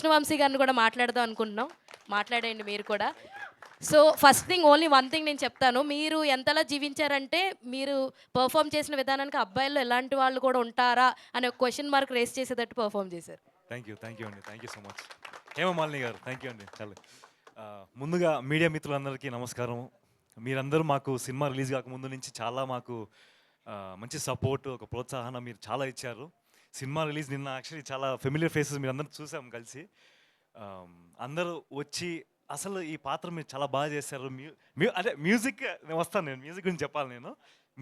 కృష్ణవంశీ గారిని కూడా మాట్లాడదాం అనుకుంటున్నాం. మాట్లాడండి మీరు కూడా. So first thing only one thing నేను చెప్తాను. మీరు ఎంతలా జీవించారంటే, మీరు పెర్ఫార్మ్ చేసిన విధానానికి అబ్బాయిల్లో ఎలాంటి వాళ్ళు కూడా ఉంటారా అనే ఒక క్వెషన్ మార్క్ రేస్ చేసేటట్టు పెర్ఫార్మ్ చేశారు. థ్యాంక్ యూ అండి. Thank you so much. Hemamalini గారు థ్యాంక్ యూ అండి. చాలా ముందుగా మీడియా మిత్రులందరికీ నమస్కారం. మీరందరూ మాకు సినిమా రిలీజ్ కాకముందు నుంచి చాలా మాకు మంచి సపోర్ట్, ఒక ప్రోత్సాహన మీరు చాలా ఇచ్చారు. సినిమా రిలీజ్ నిన్న యాక్చువల్లీ చాలా ఫెమిలియర్ ఫేసెస్ మీరు అందరూ చూసాం కలిసి. అందరూ వచ్చి అసలు ఈ పాత్ర మీరు చాలా బాగా చేశారు. అదే మ్యూజిక్ వస్తాను, నేను మ్యూజిక్ గురించి చెప్పాలి. నేను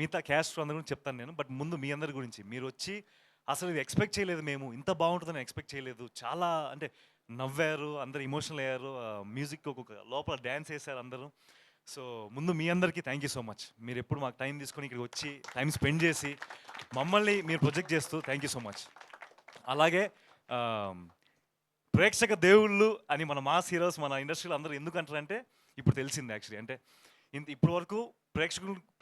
మిగతా క్యాస్ట్ అందరి గురించి చెప్తాను నేను. బట్ ముందు మీ అందరి గురించి, మీరు వచ్చి అసలు ఇది ఎక్స్పెక్ట్ చేయలేదు, మేము ఇంత బాగుంటుందని ఎక్స్పెక్ట్ చేయలేదు. చాలా అంటే నవ్వారు, అందరు ఎమోషనల్ అయ్యారు, మ్యూజిక్ ఒక్కొక్క లోపల డ్యాన్స్ వేశారు అందరూ. సో ముందు మీ అందరికీ థ్యాంక్ యూ సో మచ్. మీరు ఎప్పుడు మాకు టైం తీసుకొని ఇక్కడికి వచ్చి టైం స్పెండ్ చేసి మమ్మల్ని మీరు ప్రొజెక్ట్ చేస్తూ థ్యాంక్ యూ సో మచ్. అలాగే ప్రేక్షక దేవుళ్ళు అని మన మాస్ హీరోస్ మన ఇండస్ట్రీలో అందరూ ఎందుకు అంటారంటే ఇప్పుడు తెలిసింది యాక్చువల్లీ. అంటే ఇప్పటి వరకు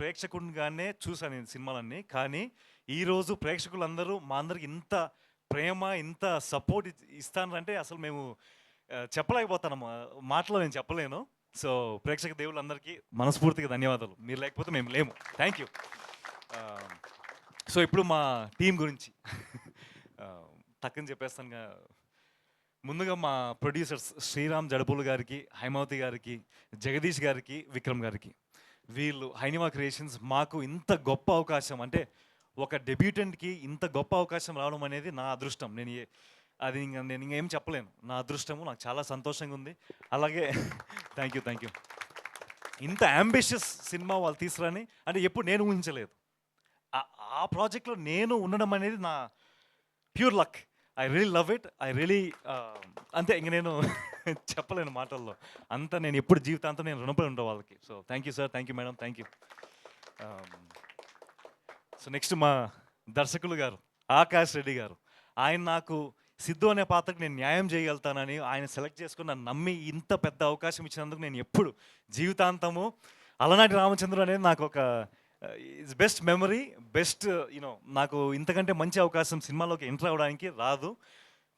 ప్రేక్షకుడిగానే చూసాను నేను సినిమాలన్నీ. కానీ ఈరోజు ప్రేక్షకులందరూ మా అందరికి ఇంత ప్రేమ, ఇంత సపోర్ట్ ఇస్తానంటే అసలు మేము చెప్పలేకపోతాను, మాటలో నేను చెప్పలేను. సో ప్రేక్షక దేవుళ్ళందరికీ మనస్ఫూర్తిగా ధన్యవాదాలు. మీరు లేకపోతే మేము లేము. Thank you. సో ఇప్పుడు మా టీం గురించి టక్కని చెప్పేస్తాను. ముందుగా మా ప్రొడ్యూసర్స్ శ్రీరామ్ జడపూలు గారికి, హైమావతి గారికి, జగదీష్ గారికి, విక్రమ్ గారికి, వీళ్ళు హైనివా క్రియేషన్స్ మాకు ఇంత గొప్ప అవకాశం, అంటే ఒక డెబ్యూటెంట్కి ఇంత గొప్ప అవకాశం రావడం అనేది నా అదృష్టం. నేను ఇంకేం చెప్పలేను, నా అదృష్టము. నాకు చాలా సంతోషంగా ఉంది. అలాగే థ్యాంక్ యూ. ఇంత అంబిషియస్ సినిమా వాళ్ళు తీసుకురాని అంటే ఎప్పుడు నేను ఊహించలేదు. ఆ ప్రాజెక్ట్లో నేను ఉండడం అనేది నా pure luck. I really love it. I really అంతే, ఇంక నేను చెప్పలేను మాటల్లో. అంతా నేను ఎప్పుడు జీవితాంతం నేను రుణపడి ఉంటాను వాళ్ళకి. So thank you sir, thank you madam, thank you. So next మా దర్శకులు గారు ఆకాష్ రెడ్డి గారు. ఆయన నాకు సిద్ధు అనే పాత్రకు నేను న్యాయం చేయగలుగుతానని ఆయన సెలెక్ట్ చేసుకుని నన్ను నమ్మి ఇంత పెద్ద అవకాశం ఇచ్చినందుకు నేను ఎప్పుడు జీవితాంతము అలనాటి రామచంద్రుడు అనేది నాకు ఒక it's best memory, best you know. నాకు ఇంతకంటే మంచి అవకాశం సినిమాలోకి ఎంటర్ అవ్వడానికి రాదు.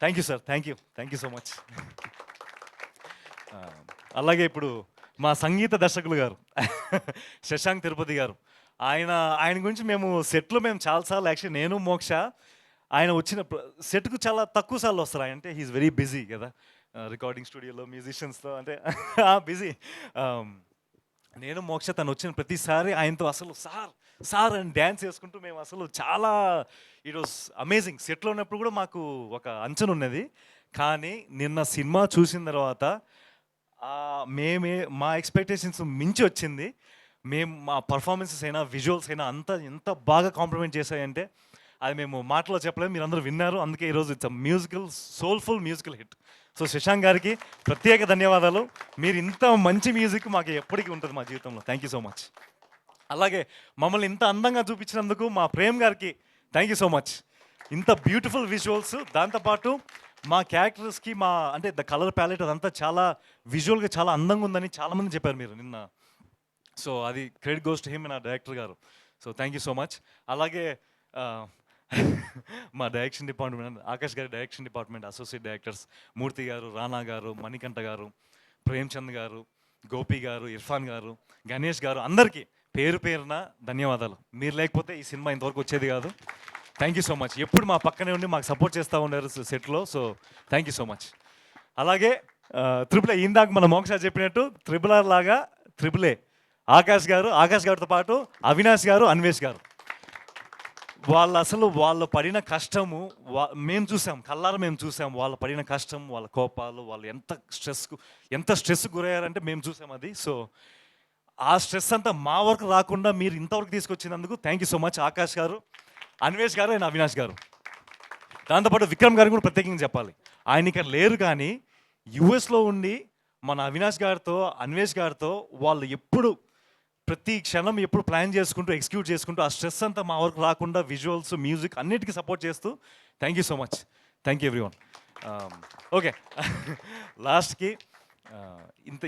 Thank you sir, thank you so much. అలాగే ఇప్పుడు మా సంగీత దర్శకులు గారు శశాంక్ తిరుపతి గారు. ఆయన గురించి మేము సెట్లో చాలాసార్లు యాక్చువల్లీ నేను మోక్ష ఆయన వచ్చిన సెట్కు చాలా తక్కువ సార్లు వస్తారు. ఆయన అంటే హీఈస్ వెరీ బిజీ కదా, రికార్డింగ్ స్టూడియోలో మ్యూజిషియన్స్తో అంటే బిజీ. నేను మోక్ష తను వచ్చిన ప్రతిసారి ఆయనతో అసలు సార్ అని డ్యాన్స్ వేసుకుంటూ మేము అసలు చాలా ఇట్ వాస్ అమేజింగ్. సెట్లో ఉన్నప్పుడు కూడా మాకు ఒక అంచనా ఉన్నది. కానీ నిన్న సినిమా చూసిన తర్వాత మా ఎక్స్పెక్టేషన్స్ మించి వచ్చింది. మా పర్ఫార్మెన్సెస్ అయినా విజువల్స్ అయినా ఎంత బాగా కాంప్లిమెంట్ చేశాయంటే అది మేము మాటలో చెప్పలేము. మీరు అందరూ విన్నారు. అందుకే ఈరోజు it's musical, soulful musical hit. So Shashank గారికి ప్రత్యేక ధన్యవాదాలు. మీరు ఇంత మంచి మ్యూజిక్ మాకు ఎప్పటికీ ఉంటుంది మా జీవితంలో. Thank you so much. అలాగే మమ్మల్ని ఇంత అందంగా చూపించినందుకు మా ప్రేమ్ గారికి థ్యాంక్ యూ సో మచ్. ఇంత బ్యూటిఫుల్ విజువల్స్, దాంతోపాటు మా క్యారెక్టర్స్కి అంటే ద కలర్ ప్యాలెట్ అదంతా చాలా విజువల్గా చాలా అందంగా ఉందని చాలామంది చెప్పారు మీరు నిన్న. సో అది క్రెడిట్ గోస్ టు హిమ్, నా డైరెక్టర్ గారు. So thank you so much. అలాగే మా డైరెక్షన్ డిపార్ట్మెంట్, ఆకాష్ గారి డైరెక్షన్ డిపార్ట్మెంట్ అసోసియేట్ డైరెక్టర్స్ మూర్తి గారు, రానా గారు, మణికంఠ గారు, ప్రేమ్చంద్ గారు, గోపి గారు, ఇర్ఫాన్ గారు, గణేష్ గారు, అందరికీ పేరు పేరున ధన్యవాదాలు. మీరు లేకపోతే ఈ సినిమా ఇంతవరకు వచ్చేది కాదు. Thank you so much. ఎప్పుడు మా పక్కనే ఉండి మాకు సపోర్ట్ చేస్తూ ఉన్నారు సెట్లో. So thank you so much. అలాగే త్రిపుల్ ఏ, ఇందాక మన మోక్ష చెప్పినట్టు త్రిపుల్ ఆర్ లాగా త్రిపుల్ ఏ ఆకాష్ గారితో పాటు అవినాష్ గారు, అన్వేష్ గారు, వాళ్ళు పడిన కష్టము మేము చూసాం, కళ్ళారా మేము చూసాం. వాళ్ళు పడిన కష్టం, వాళ్ళ కోపాలు, వాళ్ళు ఎంత స్ట్రెస్ గురయ్యారంటే మేము చూసాం అది. సో ఆ స్ట్రెస్ అంతా మా వరకు రాకుండా మీరు ఇంతవరకు తీసుకొచ్చినందుకు thank you so much Akash garu, Anvesh గారు అండ్ అవినాష్ గారు. దాంతోపాటు విక్రమ్ గారిని కూడా ప్రత్యేకంగా చెప్పాలి. ఆయన ఇక్కడ లేరు, కానీ యుఎస్లో ఉండి మన అవినాష్ గారితో, అన్వేష్ గారితో వాళ్ళు ఎప్పుడు ప్రతి క్షణం ఎప్పుడు ప్లాన్ చేసుకుంటూ ఎగ్జిక్యూట్ చేసుకుంటూ ఆ స్ట్రెస్ అంతా మా వరకు రాకుండా విజువల్స్, మ్యూజిక్ అన్నిటికీ సపోర్ట్ చేస్తూ thank you so much. Thank you everyone. Okay, లాస్ట్కి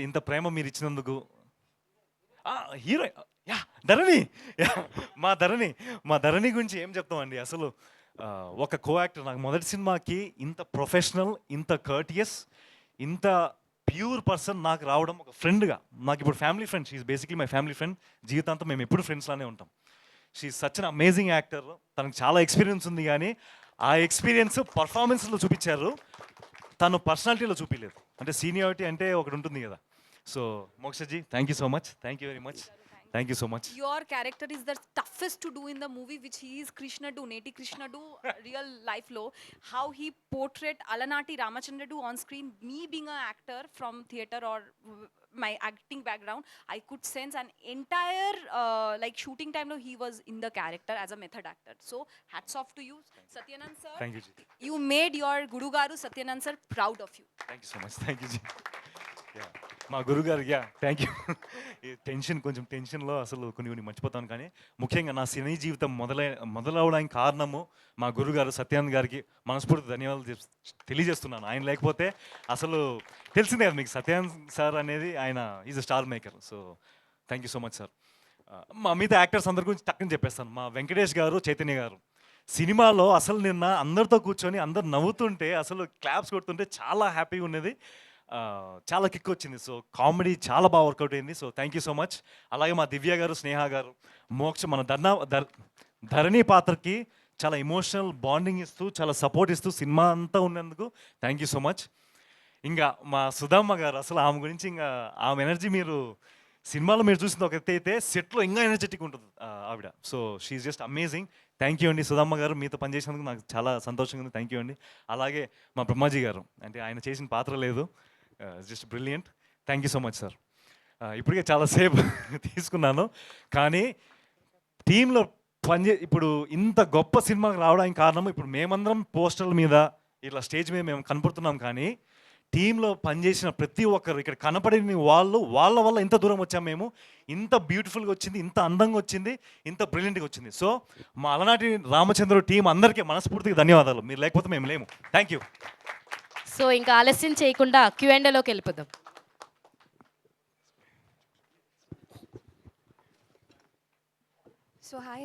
ఇంత ప్రేమ మీరు ఇచ్చినందుకు హీరో ధరణి, మా ధరణి గురించి ఏం చెప్తామండి. అసలు ఒక కో యాక్టర్ నాకు మొదటి సినిమాకి ఇంత ప్రొఫెషనల్, ఇంత కర్టియస్, ఇంత ప్యూర్ పర్సన్ నాకు రావడం ఒక ఫ్రెండ్గా. నాకు ఇప్పుడు family friend, she basically my family friend. జీవితాంతం మేము ఎప్పుడు ఫ్రెండ్స్లానే ఉంటాం. She such an amazing actor. తనకు చాలా ఎక్స్పీరియన్స్ ఉంది, కానీ ఆ ఎక్స్పీరియన్స్ పర్ఫార్మెన్స్లో చూపించారు, తను పర్సనాలిటీలో చూపించలేదు. అంటే సీనియారిటీ అంటే ఒకటి ఉంటుంది కదా. So Mokshaji, thank you so much, thank you very much, thank you so much. Your character is the toughest to do in the movie, which he is Krishna do, Neti Krishna do, real life lo. How he portrayed Alanati Ramachandra do on screen. Me being an actor from theatre or my acting background, I could sense an entire like shooting time lo he was in the character as a method actor. So hats off to you, Satyanand sir. Thank you ji, You made your Guru Garu Satyanand sir proud of you. Thank you so much, thank you ji. మా గురుగారు, thank you. ఈ కొంచెం టెన్షన్లో అసలు కొన్ని మర్చిపోతాను, కానీ ముఖ్యంగా నా సినీ జీవితం మొదలవడానికి కారణము మా గురుగారు సత్యానంద్ గారికి మనస్ఫూర్తి ధన్యవాదాలు తెలియజేస్తున్నాను. ఆయన లేకపోతే అసలు తెలిసిందే కదా మీకు, సత్యానంద్ సార్ అనేది ఆయన is a star maker. So thank you so much sir. మా మిగతా యాక్టర్స్ అందరి గురించి టక్కని చెప్పేస్తాను. మా వెంకటేష్ గారు, చైతన్య గారు సినిమాలో అసలు నిన్న అందరితో కూర్చొని అందరు నవ్వుతుంటే, అసలు క్లాప్స్ కొడుతుంటే చాలా హ్యాపీగా ఉన్నది, చాలా కిక్ వచ్చింది. సో కామెడీ చాలా బాగా వర్కౌట్ అయింది. So thank you so much. అలాగే మా దివ్య గారు, స్నేహ గారు, మోక్ష మన ధరణి పాత్రకి చాలా ఎమోషనల్ బాండింగ్ ఇస్తూ, చాలా సపోర్ట్ ఇస్తూ సినిమా అంతా ఉన్నందుకు థ్యాంక్ యూ సో మచ్. ఇంకా మా సుధమ్మ గారు, అసలు ఆమె గురించి ఇంకా ఆమె ఎనర్జీ మీరు సినిమాలో మీరు చూసింది ఒక ఎత్తు అయితే, సెట్లో ఇంకా ఎనర్జెటిక్ ఉంటుంది ఆవిడ. So she just amazing. Thank you అండి సుధమ్మ గారు, మీతో పనిచేసినందుకు నాకు చాలా సంతోషంగా ఉంది. థ్యాంక్ యూ అండి. అలాగే మా బ్రహ్మాజీ గారు, అంటే ఆయన చేసిన పాత్ర లేదు, just brilliant. Thank you so much sir. ఇప్పటికే చాలాసేపు తీసుకున్నాను, కానీ టీంలో ఇప్పుడు ఇంత గొప్ప సినిమాకి రావడానికి కారణం, ఇప్పుడు మేమందరం పోస్టర్ల మీద ఇట్లా స్టేజ్ మీద మేము కనపడుతున్నాం, కానీ టీంలో పనిచేసిన ప్రతి ఒక్కరు ఇక్కడ కనపడిన వాళ్ళ వల్ల ఇంత దూరం వచ్చాం మేము. ఇంత బ్యూటిఫుల్గా వచ్చింది, ఇంత అందంగా వచ్చింది, ఇంత బ్రిలియంట్గా వచ్చింది. సో మా అలనాటి రామచంద్ర టీం అందరికీ మనస్ఫూర్తిగా ధన్యవాదాలు. మీరు లేకపోతే మేము లేము. Thank you. సో ఇంకా ఆలస్యం చేయకుండా Q&Aలోకి వెళ్ళిపోదాం. So hi.